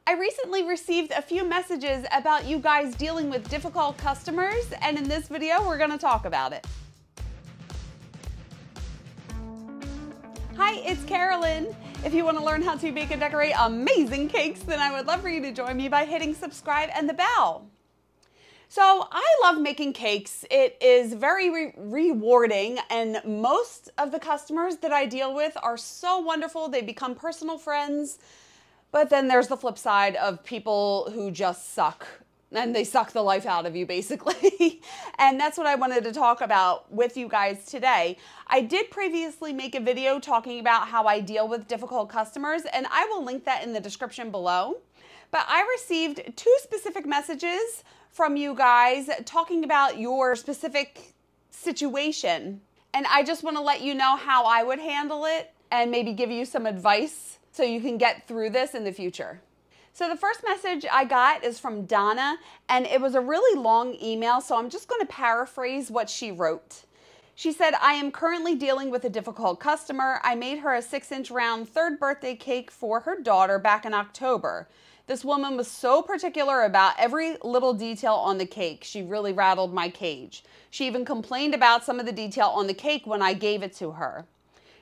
I recently received a few messages about you guys dealing with difficult customers, and in this video, we're gonna talk about it. Hi, it's Karolyn. If you wanna learn how to bake and decorate amazing cakes, then I would love for you to join me by hitting subscribe and the bell. So I love making cakes. It is very rewarding, and most of the customers that I deal with are so wonderful. They become personal friends. But then there's the flip side of people who just suck, and they suck the life out of you, basically. And that's what I wanted to talk about with you guys today. I did previously make a video talking about how I deal with difficult customers, and I will link that in the description below. But I received 2 specific messages from you guys talking about your specific situation. And I just want to let you know how I would handle it and maybe give you some advice so you can get through this in the future. So the first message I got is from Donna, and it was a really long email, so I'm just going to paraphrase what she wrote. She said, I am currently dealing with a difficult customer. I made her a 6-inch round 3rd birthday cake for her daughter back in October. This woman was so particular about every little detail on the cake. She really rattled my cage. She even complained about some of the detail on the cake when I gave it to her.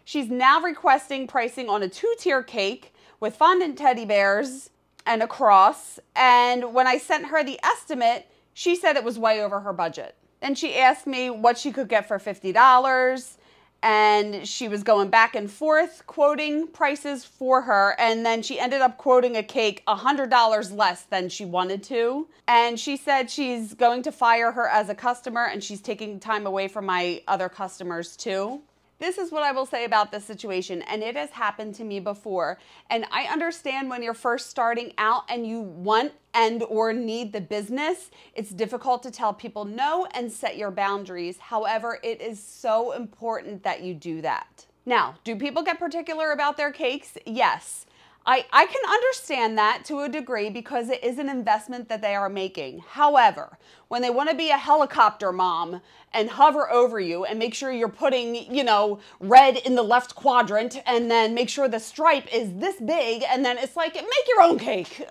She's now requesting pricing on a 2-tier cake with fondant teddy bears and a cross. And when I sent her the estimate, she said it was way over her budget. Then she asked me what she could get for $50. And she was going back and forth quoting prices for her. And then she ended up quoting a cake $100 less than she wanted to. And she said she's going to fire her as a customer, and she's taking time away from my other customers too. This is what I will say about this situation, and it has happened to me before. And I understand when you're first starting out and you want and or need the business, it's difficult to tell people no and set your boundaries. However, it is so important that you do that. Now, do people get particular about their cakes? Yes. I can understand that to a degree because it is an investment that they are making. However, when they want to be a helicopter mom and hover over you and make sure you're putting, red in the left quadrant and then make sure the stripe is this big, and then it's like, make your own cake.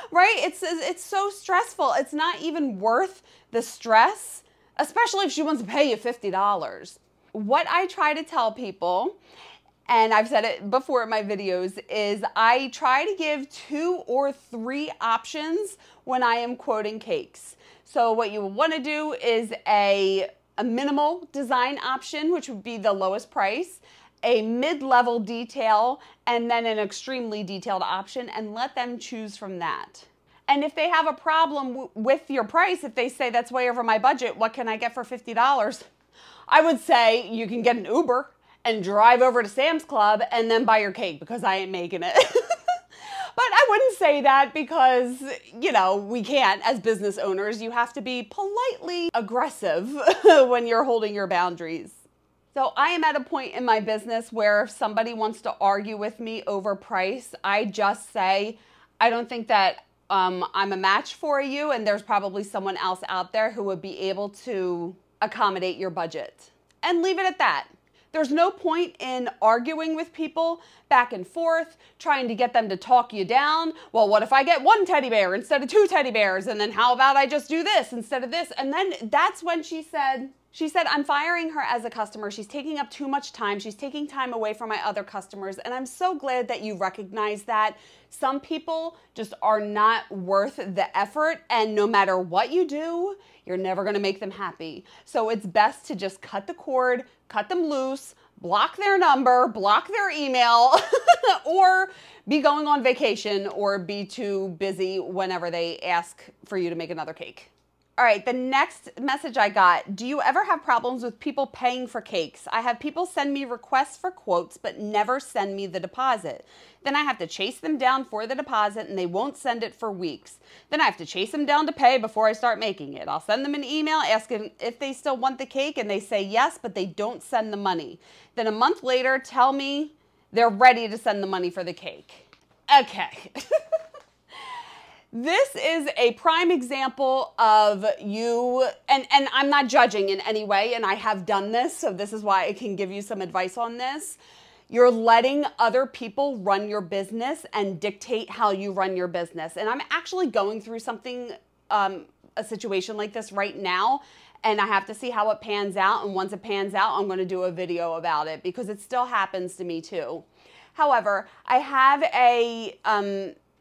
Right? It's so stressful. It's not even worth the stress, especially if she wants to pay you $50. What I try to tell people, and I've said it before in my videos, is I try to give 2 or 3 options when I am quoting cakes. So what you want to do is a minimal design option, which would be the lowest price, a mid-level detail, and then an extremely detailed option, and let them choose from that. And if they have a problem with your price, if they say that's way over my budget, what can I get for $50? I would say you can get an Uber and drive over to Sam's Club and then buy your cake, because I ain't making it. But I wouldn't say that because, we can't as business owners. You have to be politely aggressive when you're holding your boundaries. So I am at a point in my business where if somebody wants to argue with me over price, I just say, I don't think that I'm a match for you, and there's probably someone else out there who would be able to accommodate your budget. And leave it at that. There's no point in arguing with people back and forth, trying to get them to talk you down. Well, what if I get 1 teddy bear instead of 2 teddy bears? And then how about I just do this instead of this? And then that's when she said, I'm firing her as a customer. She's taking up too much time. She's taking time away from my other customers. And I'm so glad that you recognize that. Some people just are not worth the effort. And no matter what you do, you're never going to make them happy. So it's best to just cut the cord, cut them loose, block their number, block their email, or be going on vacation, or be too busy whenever they ask for you to make another cake. All right, the next message I got, do you ever have problems with people paying for cakes? I have people send me requests for quotes, but never send me the deposit. Then I have to chase them down for the deposit, and they won't send it for weeks. Then I have to chase them down to pay before I start making it. I'll send them an email asking if they still want the cake, and they say yes, but they don't send the money. Then a month later, tell me they're ready to send the money for the cake. Okay. This is a prime example of you, and I'm not judging in any way, and I have done this, so this is why I can give you some advice on this. You're letting other people run your business and dictate how you run your business. And I'm actually going through something, a situation like this right now, and I have to see how it pans out. And once it pans out, I'm going to do a video about it because it still happens to me too. However, I have a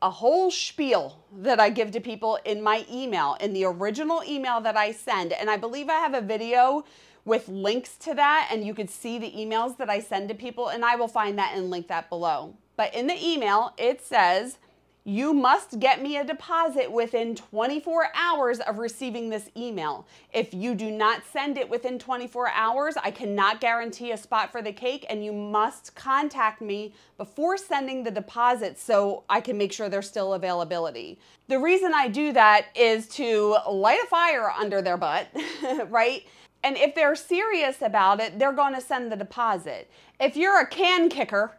whole spiel that I give to people in my email, in the original email that I send. And I believe I have a video with links to that, and you could see the emails that I send to people, and I will find that and link that below. But in the email, it says, you must get me a deposit within 24 hours of receiving this email. If you do not send it within 24 hours, I cannot guarantee a spot for the cake, and you must contact me before sending the deposit so I can make sure there's still availability. The reason I do that is to light a fire under their butt, right? And if they're serious about it, they're going to send the deposit. If you're a can kicker,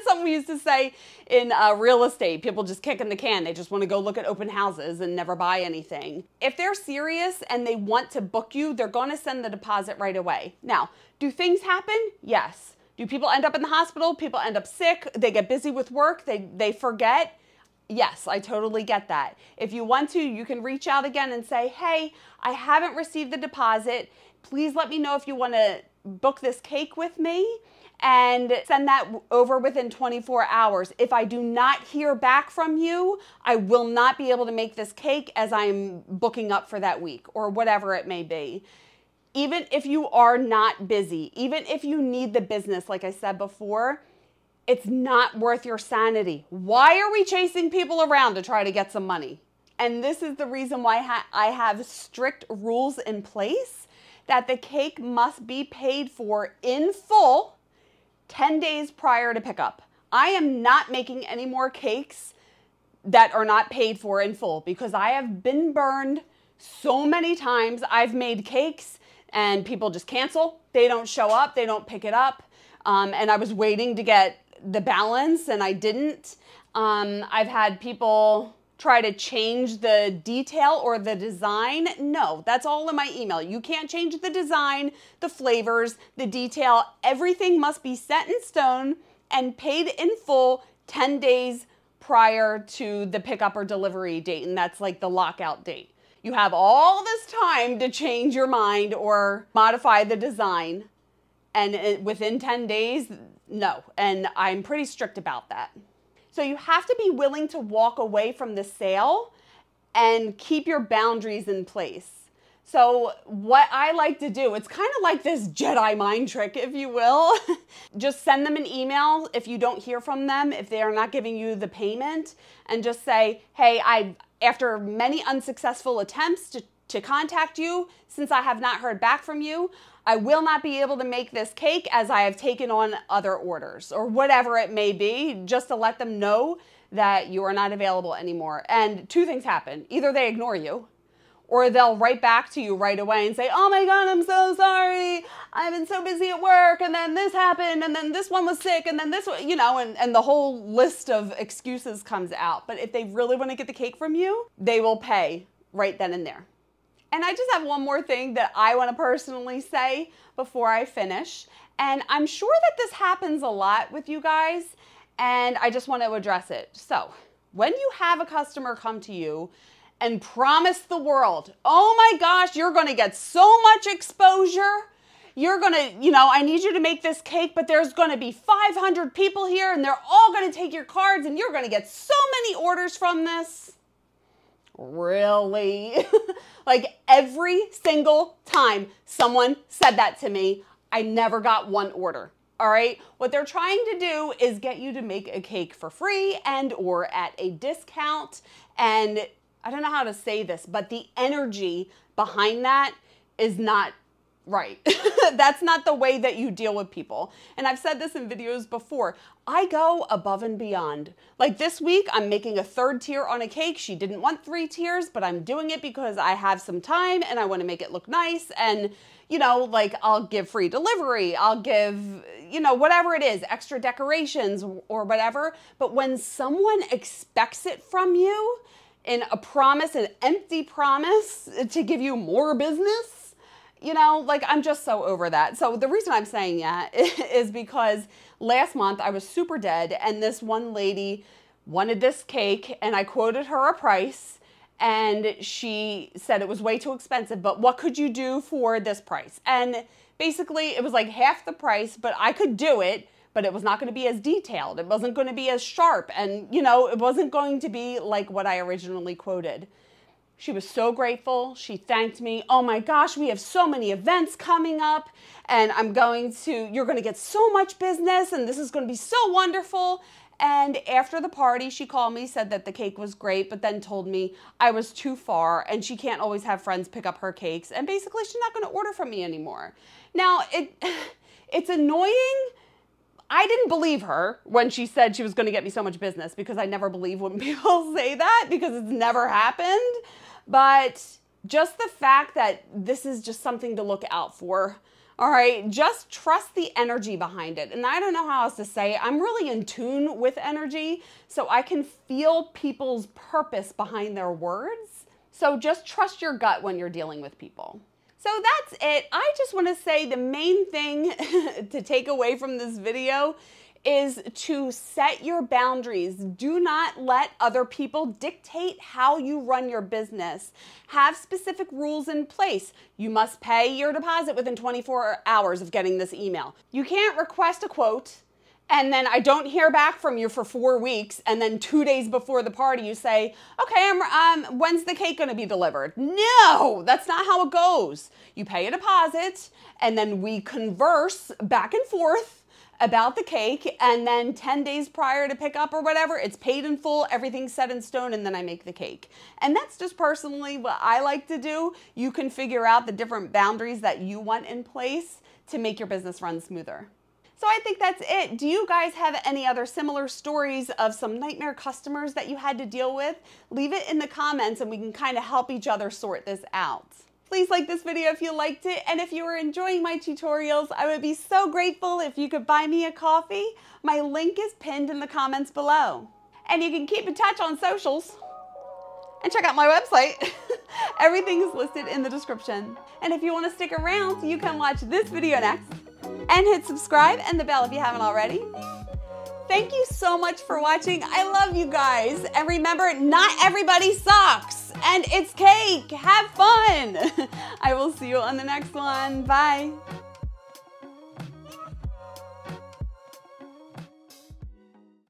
something we used to say in real estate, people just kicking the can. They just want to go look at open houses and never buy anything. If they're serious and they want to book you, they're going to send the deposit right away. Now, do things happen? Yes. Do people end up in the hospital? People end up sick. They get busy with work. They forget. Yes, I totally get that. If you want to, you can reach out again and say, hey, I haven't received the deposit. Please let me know if you want to book this cake with me, and send that over within 24 hours. If I do not hear back from you, I will not be able to make this cake as I'm booking up for that week or whatever it may be. Even if you are not busy, even if you need the business, like I said before, it's not worth your sanity. Why are we chasing people around to try to get some money? And this is the reason why I have strict rules in place that the cake must be paid for in full 10 days prior to pickup. I am not making any more cakes that are not paid for in full because I have been burned so many times. I've made cakes and people just cancel. They don't show up. They don't pick it up. And I was waiting to get the balance and I didn't. I've had people try to change the detail or the design. No, that's all in my email. You can't change the design, the flavors, the detail. Everything must be set in stone and paid in full 10 days prior to the pickup or delivery date. And that's like the lockout date. You have all this time to change your mind or modify the design. And within 10 days, no. And I'm pretty strict about that. So you have to be willing to walk away from the sale and keep your boundaries in place. So what I like to do, it's kind of like this Jedi mind trick, if you will. Just send them an email if you don't hear from them, if they are not giving you the payment, and just say, hey, after many unsuccessful attempts to contact you, since I have not heard back from you, I will not be able to make this cake as I have taken on other orders, or whatever it may be, just to let them know that you are not available anymore. And two things happen. Either they ignore you, or they'll write back to you right away and say, oh my God, I'm so sorry. I've been so busy at work, and then this happened, and then this one was sick, and then this one, you know, and the whole list of excuses comes out. But if they really want to get the cake from you, they will pay right then and there. And I just have one more thing that I want to personally say before I finish. And I'm sure that this happens a lot with you guys, and I just want to address it. So when you have a customer come to you and promise the world, oh my gosh, you're going to get so much exposure. You're going to, I need you to make this cake, but there's going to be 500 people here and they're all going to take your cards and you're going to get so many orders from this. Really? Like every single time someone said that to me, I never got one order. All right. What they're trying to do is get you to make a cake for free and or at a discount. And I don't know how to say this, but the energy behind that is not right. That's not the way that you deal with people. And I've said this in videos before. I go above and beyond. Like this week, I'm making a 3rd tier on a cake. She didn't want 3 tiers, but I'm doing it because I have some time and I want to make it look nice. And, like I'll give free delivery. I'll give, whatever it is, extra decorations or whatever. But when someone expects it from you in a promise, an empty promise to give you more business, I'm just so over that. So the reason I'm saying that is because last month I was super dead, and this one lady wanted this cake, and I quoted her a price, and she said it was way too expensive, but what could you do for this price? And basically it was like half the price, but I could do it, but it was not going to be as detailed. It wasn't going to be as sharp, and you know, it wasn't going to be like what I originally quoted. She was so grateful. She thanked me. Oh my gosh, we have so many events coming up, and you're going to get so much business, and this is going to be so wonderful. And after the party, she called me, said that the cake was great, but then told me I was too far and she can't always have friends pick up her cakes. And basically, she's not going to order from me anymore. Now, it's annoying. I didn't believe her when she said she was going to get me so much business, because I never believe when people say that, because it's never happened. But just the fact that this is just something to look out for. All right, just trust the energy behind it. And I don't know how else to say it. I'm really in tune with energy, so I can feel people's purpose behind their words. So just trust your gut when you're dealing with people. So that's it. I just want to say the main thing to take away from this video is to set your boundaries. Do not let other people dictate how you run your business. Have specific rules in place. You must pay your deposit within 24 hours of getting this email. You can't request a quote and then I don't hear back from you for 4 weeks, and then 2 days before the party you say, okay, when's the cake gonna be delivered? No, that's not how it goes. You pay a deposit and then we converse back and forth about the cake, and then 10 days prior to pick up or whatever, it's paid in full, everything's set in stone, and then I make the cake. And that's just personally what I like to do. You can figure out the different boundaries that you want in place to make your business run smoother. So I think that's it. Do you guys have any other similar stories of some nightmare customers that you had to deal with? Leave it in the comments and we can kind of help each other sort this out. Please like this video if you liked it, and if you are enjoying my tutorials, I would be so grateful if you could buy me a coffee. My link is pinned in the comments below. And you can keep in touch on socials and check out my website. Everything is listed in the description. And if you want to stick around, you can watch this video next and hit subscribe and the bell if you haven't already. Thank you so much for watching. I love you guys. And remember, not everybody sucks. And it's cake. Have fun. I will see you on the next one. Bye.